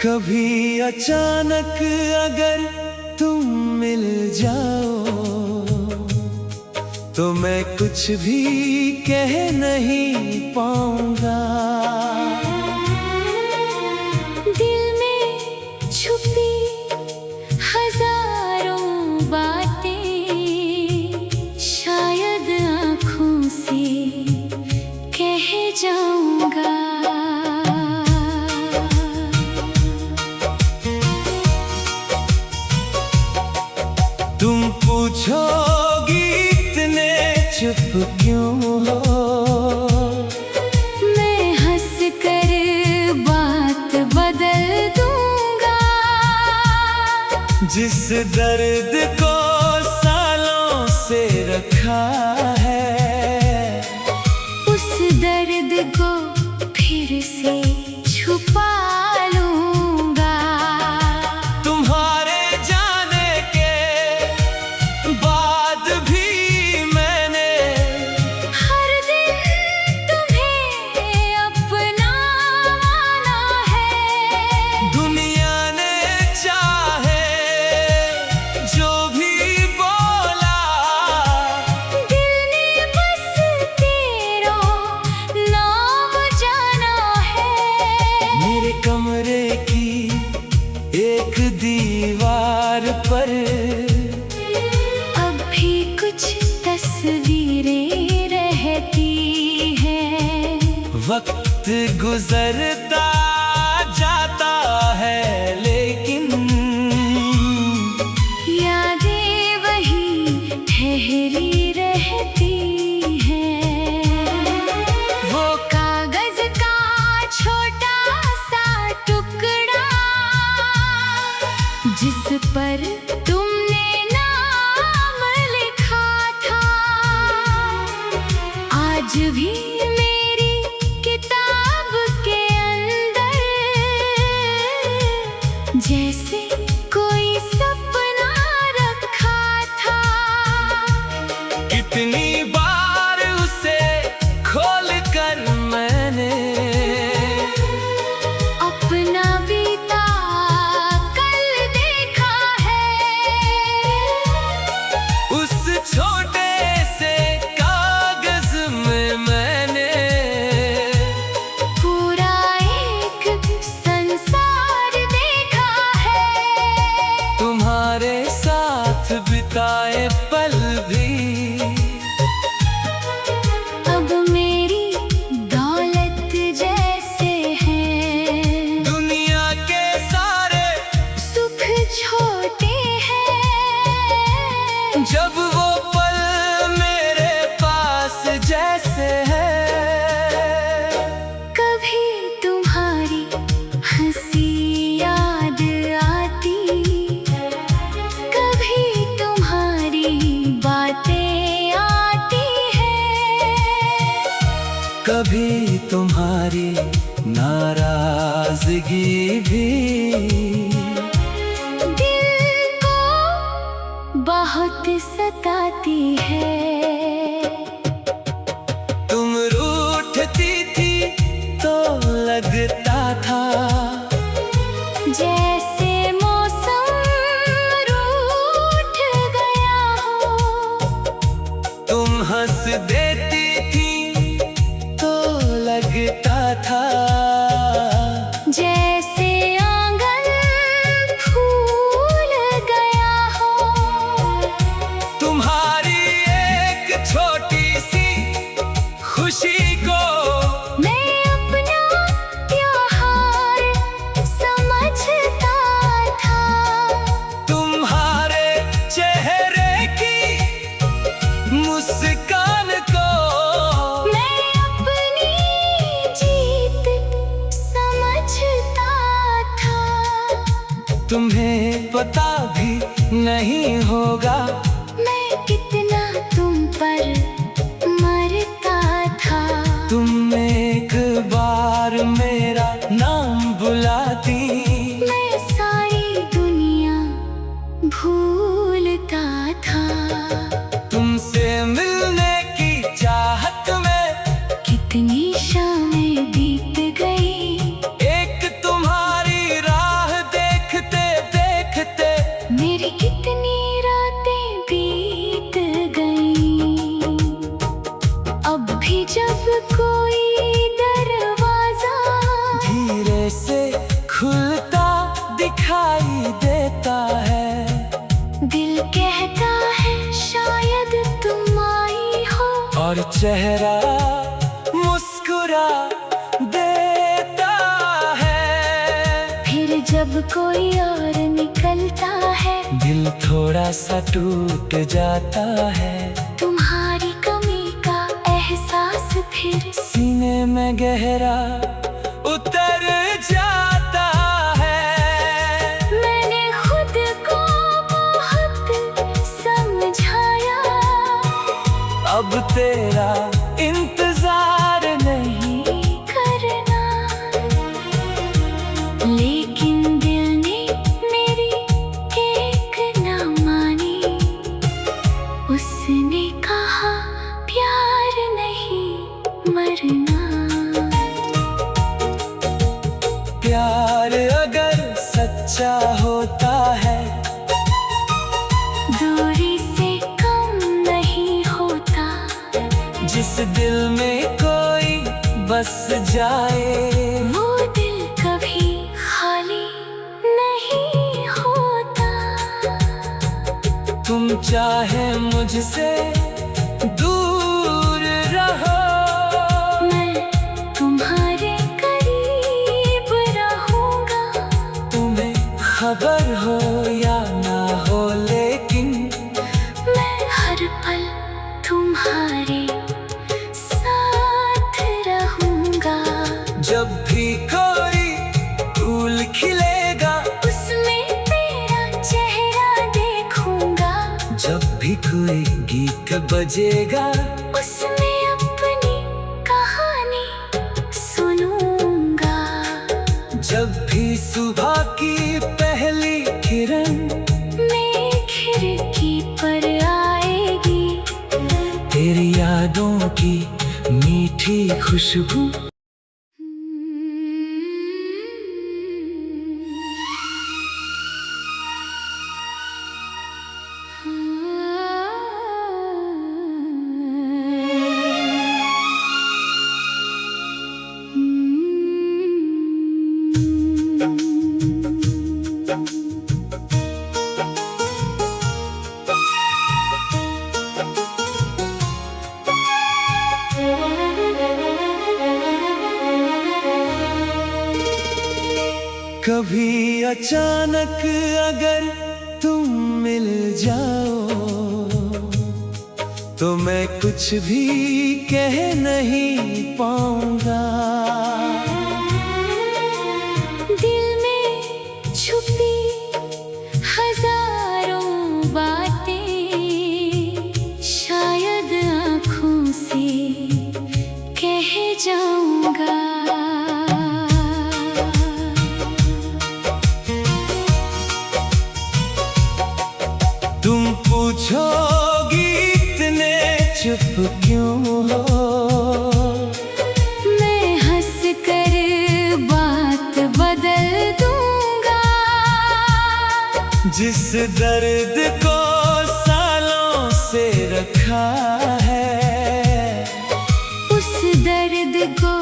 कभी अचानक अगर तुम मिल जाओ तो मैं कुछ भी कह नहीं पाऊंगा। दिल में छुपी हजारों बातें शायद आँखों से कह जाऊंगा। तुम पूछोगी इतने चुप क्यों हो, मैं हंस कर बात बदल दूंगा। जिस दर्द को सालों से रखा है उस दर्द को फिर से छुपा लूंगा। तुम्हारे जाने के बाद भी मैंने हर दिन तुम्हें अपना माना है। दुनिया ने चाहे जो भी बोला, दिल ने बस तेरा नाम जाना है। मेरे कमरे की एक दीवार पर अब भी कुछ तस्वीरें रहती हैं। वक्त गुजरता जाता है लेकिन यादें वही ठहरी रहती हैं। वो कागज का छोटा सा टुकड़ा जिस पर तुमने नाम लिखा था, आज भी मेरी किताब के अंदर जैसे कोई सपना रखा था। कितनी बार उसे खोल कर मैंने अपना बीता कल देखा है। उस छोटे से कागज में मैंने पूरा एक संसार देखा है। तुम्हारे साथ बिताए पल भी अब मेरी दौलत जैसे हैं। दुनिया के सारे सुख छोटे हैं जब वो पल मेरे पास जैसे है। कभी तुम्हारी हंसी याद आती, कभी तुम्हारी बातें आती हैं। कभी तुम्हारी नाराजगी भी दिल को बहुत सताती है। तुम रूठती थी तो लगता था जैसे मौसम रूठ गया हो। तुम हंस देती थी तो लगता था जैसे आंगन फूल गया हो। तुम्हारी एक छोटी सी खुशी को मैं अपना त्योहार समझता था। तुम्हारे चेहरे की मुस्कान को मैं अपनी जीत समझता था। तुम्हें पता भी नहीं होगा मैं कितना तुम पर मरता था। तुम एक बार मेरा नाम बुलाती, मैं सारी दुनिया भूलता था। तुमसे मिलने की चाहत में कितनी शामें बीत गई। एक तुम्हारी राह चेहरा मुस्कुरा देता है। फिर जब कोई और निकलता है, दिल थोड़ा सा टूट जाता है। तुम्हारी कमी का एहसास फिर सीने में गहरा उतर जाता है। मैंने खुद को बहुत समझाया, अब तेरा इंतजार नहीं करना। लेकिन दिल ने मेरी एक ना मानी। उसने कहा प्यार नहीं मरना। प्यार अगर सच्चा होता है, दूरी से कम नहीं होता। जिस दिल में कोई बस जाए, वो दिल कभी खाली नहीं होता। तुम चाहे मुझसे दूर रहो, मैं तुम्हारे करीब रहूंगा। तुम्हें खबर हो या ना हो, लेकिन मैं हर पल तुम्हारे साथ रहूंगा। जब भी कोई फूल खिलेगा, उसमें तेरा चेहरा देखूंगा। जब भी कोई गीत बजेगा, उसमें अपनी कहानी सुनूंगा। जब भी सुबह की पहली किरण मेरी खिड़की पर आएगी, तेरी यादों की मीठी खुशबू। कभी अचानक अगर तुम मिल जाओ, तो मैं कुछ भी कह नहीं पाऊंगा। दिल में छुपी हजारों बातें शायद आँखों से कह जाऊंगा। तुम पूछोगी इतने चुप क्यों हो, मैं हंस कर बात बदल दूंगा। जिस दर्द को सालों से रखा है, उस दर्द को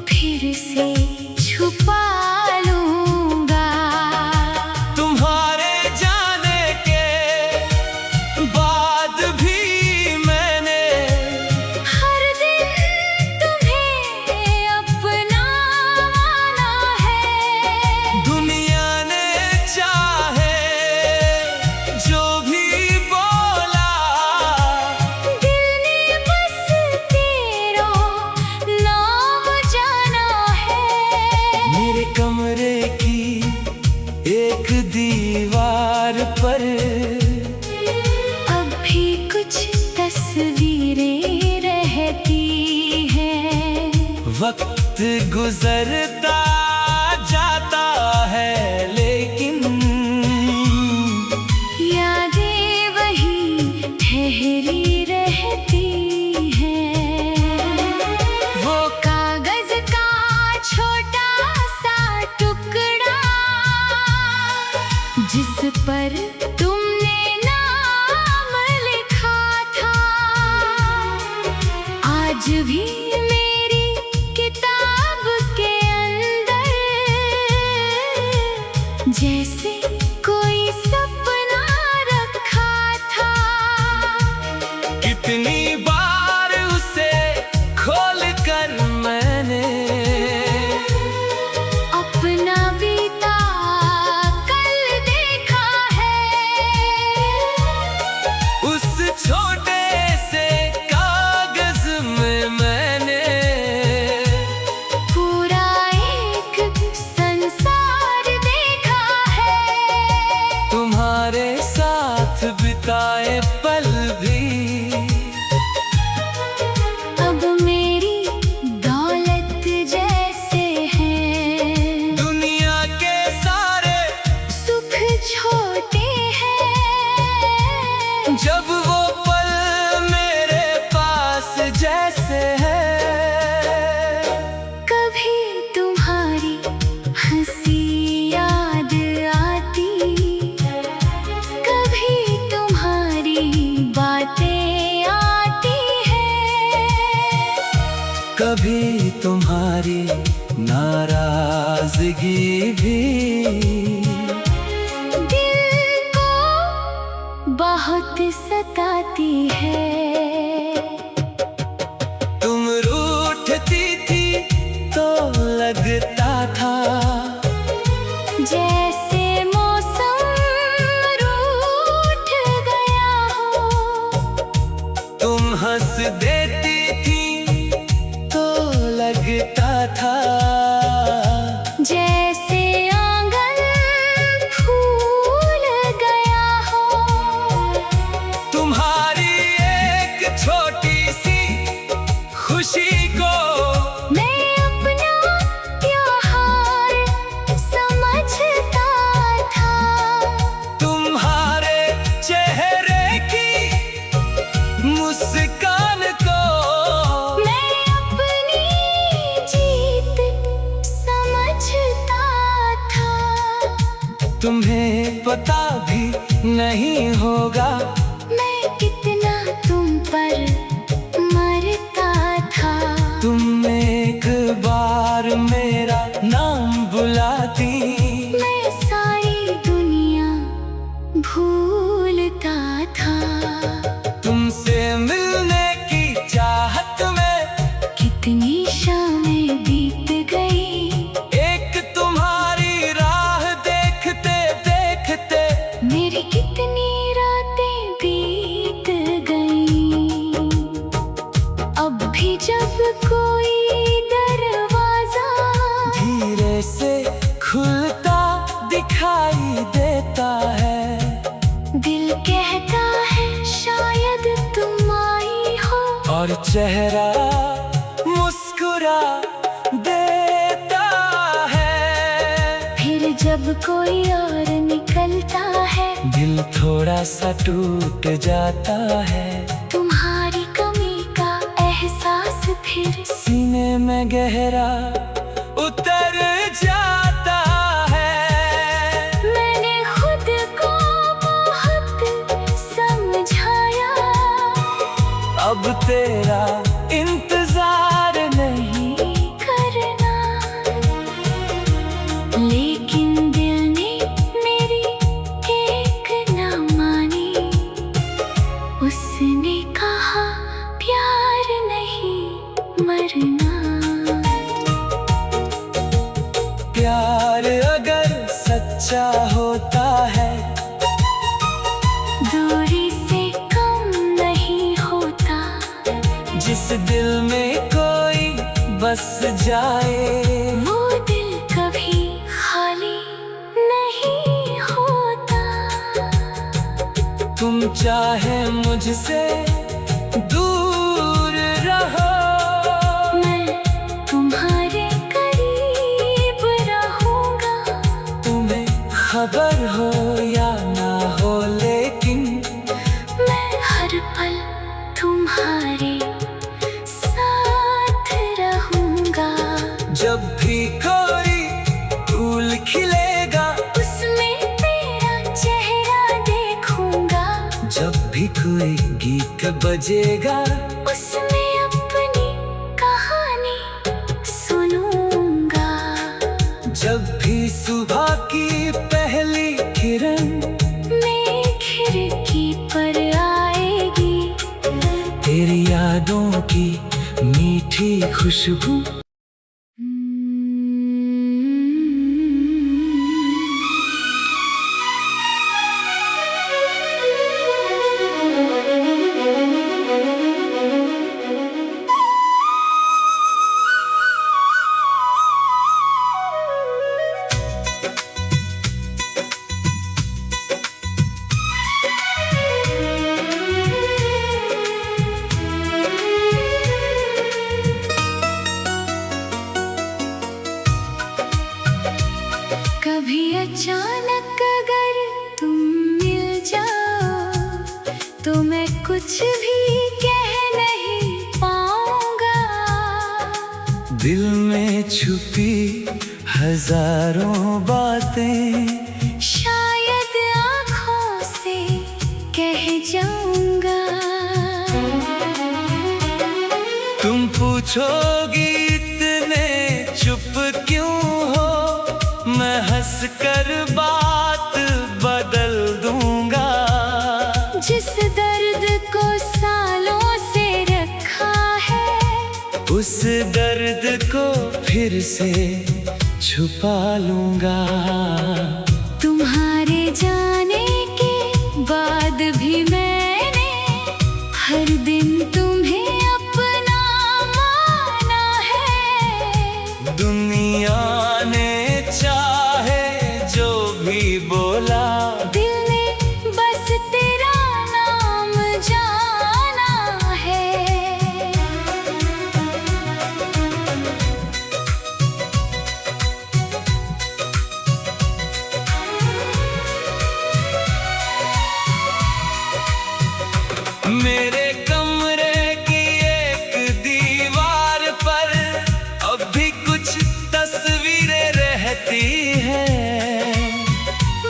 फिर से छुपा लूंगा। तुम्हारे जाने के बाद भी मैंने हर दिन तुम्हें अपना माना है। दुनिया ने चाहे जो भी बोला, दिल ने बस तेरा नाम जाना है। मेरे कमरे की एक दीवार पर अब भी कुछ तस्वीरें रहती हैं। वक्त गुजरता जाता है, लेकिन यादें वही ठहरी रहती हैं। वो कागज का छोटा सा टुकड़ा, जिस पर तुमने नाम लिखा था, आज भी मेरी किताब के अंदर नाराजगी भी दिल को बहुत सताती है। तुम रूठती थी तो लगता था जैसे मौसम रूठ गया हो। तुम हंस देती थी तो लगता था जैसे आंगन फूल गया हो। तुम्हारी एक छोटी सी खुशी को मैं अपना त्योहार समझता था। तुम्हारे चेहरे की मुस्कान को मैं अपनी जीत समझता था। तुम्हें पता भी नहीं होगा मैं कितना तुम पर मरता था। तुम एक बार मेरा नाम बुलाती मैं सारी दुनिया भूलता था। तुमसे मिलने की चाहत में कितनी शामें बीत गई। एक तुम्हारी राह देखते देखते मेरी कितनी रातें बीत गई। अब भी जब कोई दरवाजा धीरे से खुलता दिखाई देता है, दिल कहता है शायद तुम आई हो। और चेहरा मुस्कुरा देता है। फिर जब कोई और निकलता है दिल थोड़ा सा टूट जाता है, तुम्हारी कमी का एहसास फिर सीने में गहरा उतर जाता है। मैंने खुद को बहुत समझाया। अब तेरा इंतजार नहीं करना, लेकिन दिल ने मेरी एक ना मानी। उसने कहा प्यार नहीं मरना। प्यार अगर सच्चा होता है दूरी से कम नहीं होता। जिस दिल में कोई बस जाए वो दिल कभी खाली नहीं होता। तुम चाहे मुझसे दूर रहो, मैं तुम्हारे करीब रहूंगा। तुम्हें खबर हो या ना हो, लेकिन मैं हर पल तुम्हारे साथ रहूंगा। जब भी कोई फूल खिलेगा उसमें तेरा चेहरा देखूंगा। जब भी कोई गीत बजेगा उसमें अपनी कहानी सुनूंगा। जब भी सुबह की पहली किरण मैं खिड़की पर आएगी। तेरी यादों की मीठी खुशबू कभी अचानक अगर तुम मिल जाओ तो मैं कुछ भी कह नहीं पाऊंगा। दिल में छुपी हजारों बातें शायद आँखों से कह जाऊंगा। तुम पूछोगी इतने चुप हंस कर बात बदल दूंगा। जिस दर्द को सालों से रखा है, उस दर्द को फिर से छुपा लूंगा। तुम्हारे जाने के बाद भी मैंने हर दिन तुम्हें अपना माना है। दुनिया ने चाहे जो भी बोला, दिल ने बस तेरा नाम जाना है। मेरे कमरे की एक दीवार पर अब भी कुछ तस्वीरें रहती हैं।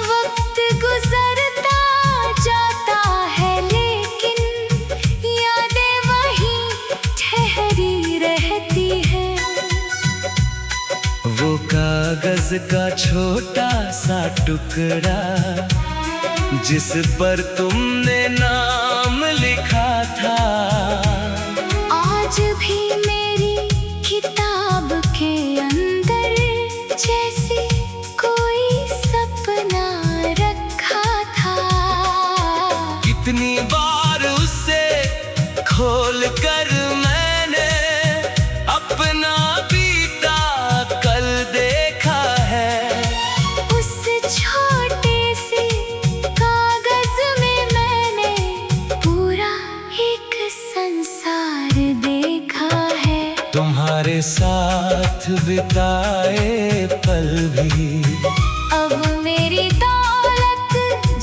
वक्त गुजरता जाता है लेकिन यादें वहीं ठहरी रहती है। वो कागज का छोटा सा टुकड़ा जिस पर तुमने नाम लिखा था, आज भी मेरी किताब के अंदर जैसे कोई सपना रखा था। कितनी बार उसे खोल कर मैंने अपना बीता कल देखा है। उस छोटे से कागज में मैंने पूरा एक संसार देखा है। तुम्हारे साथ बिताए पल भी अब मेरी दौलत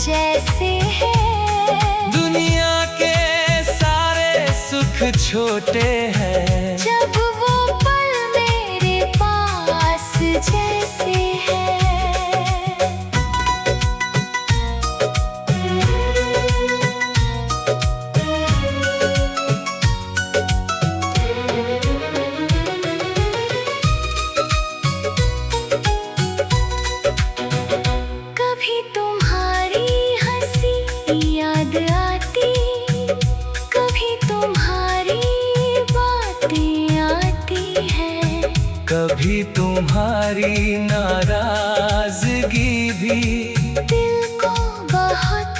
जैसे है। दुनिया के सारे सुख छोटे हैं। जब वो पल मेरे पास जैसे है। कभी तुम्हारी हंसी याद आती, कभी तुम्हारी बातें आती हैं। कभी तुम्हारी नाराजगी भी दिल को बहुत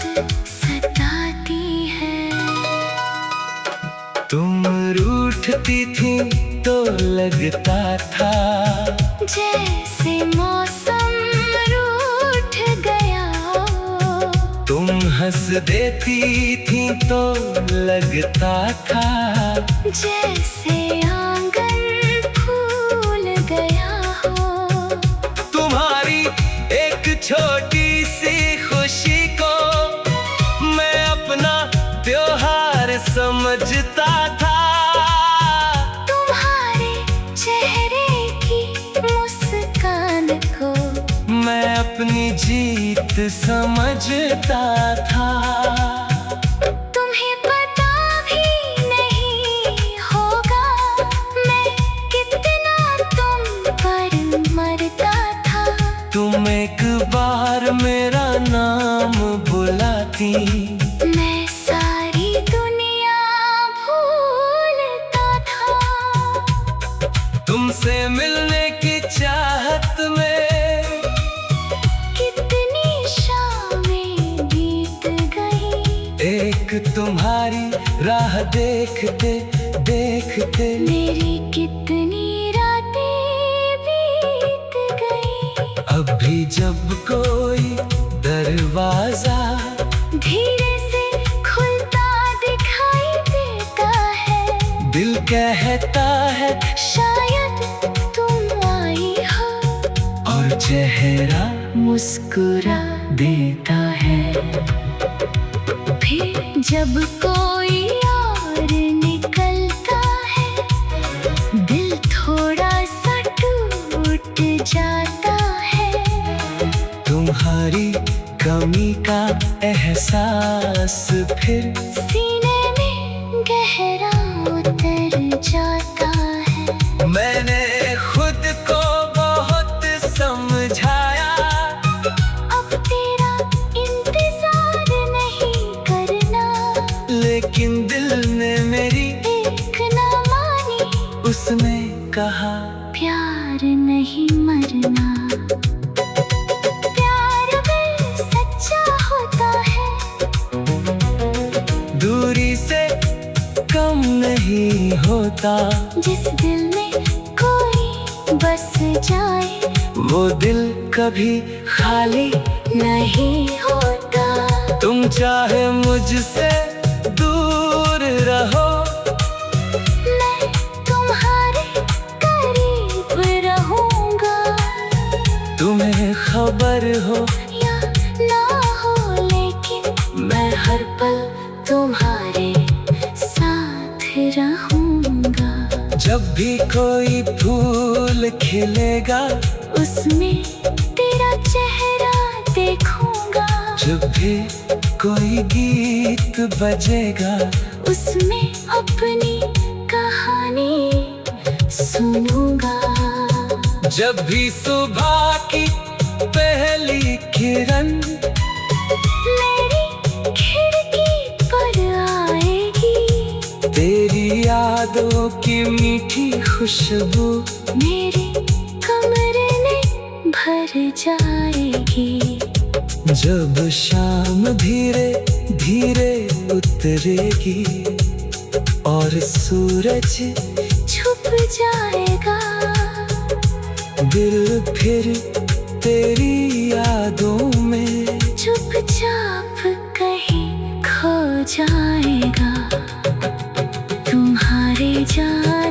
सताती है। तुम रूठती थी तो लगता था जैसे मौसम रूठ गया हो। तुम हंस देती थी तो लगता था जैसे आंगन फूल गया हो। तुम्हारी एक छोटी सी खुशी को मैं अपना त्योहार समझता था। तुम्हारे चेहरे की मुस्कान को मैं अपनी जीत समझता था। तुम्हें पता भी नहीं होगा मैं कितना तुम पर मरता था। तुम एक बार मेरा नाम बुलाती, मैं सारी दुनिया भूलता था। तुमसे मिलने की चाहत में कितनी शामें बीत गई। एक तुम्हारी राह देखते देखते मेरी कितनी रातें बीत गई। अब भी जब कोई दरवाजा धीरे से खुलता दिखाई देता है, दिल कहता है शायद तुम आई हो। और चेहरा मुस्कुरा देता है। फिर जब कोई और निकलता है, दिल थोड़ा सा टूट जाता है। तुम्हारी कमी का एहसास फिर सीने में गहरा उतर जाता है। मैंने खुद को बहुत समझाया, कहा प्यार नहीं मरना, प्यार अगर सच्चा होता है दूरी से कम नहीं होता। जिस दिल में कोई बस जाए वो दिल कभी खाली नहीं होता। तुम चाहे मुझसे दूर रहो, मैं तुम्हारे करीब रहूंगा। तुम्हें खबर हो या ना हो लेकिन मैं हर पल तुम्हारे साथ रहूंगा। जब भी कोई फूल खिलेगा उसमें तेरा चेहरा देखूंगा। जब भी कोई गीत बजेगा उसमें अपनी कहानी सुनूंगा। जब भी सुबह की पहली किरण मेरी खिड़की पर आएगी, तेरी यादों की मीठी खुशबू मेरे कमरे में भर जाएगी। जब शाम धीरे धीरे उतरेगी और सूरज छुप जाएगा, दिल फिर तेरी यादों में चुपचाप कहीं खो जाएगा। तुम्हारे जान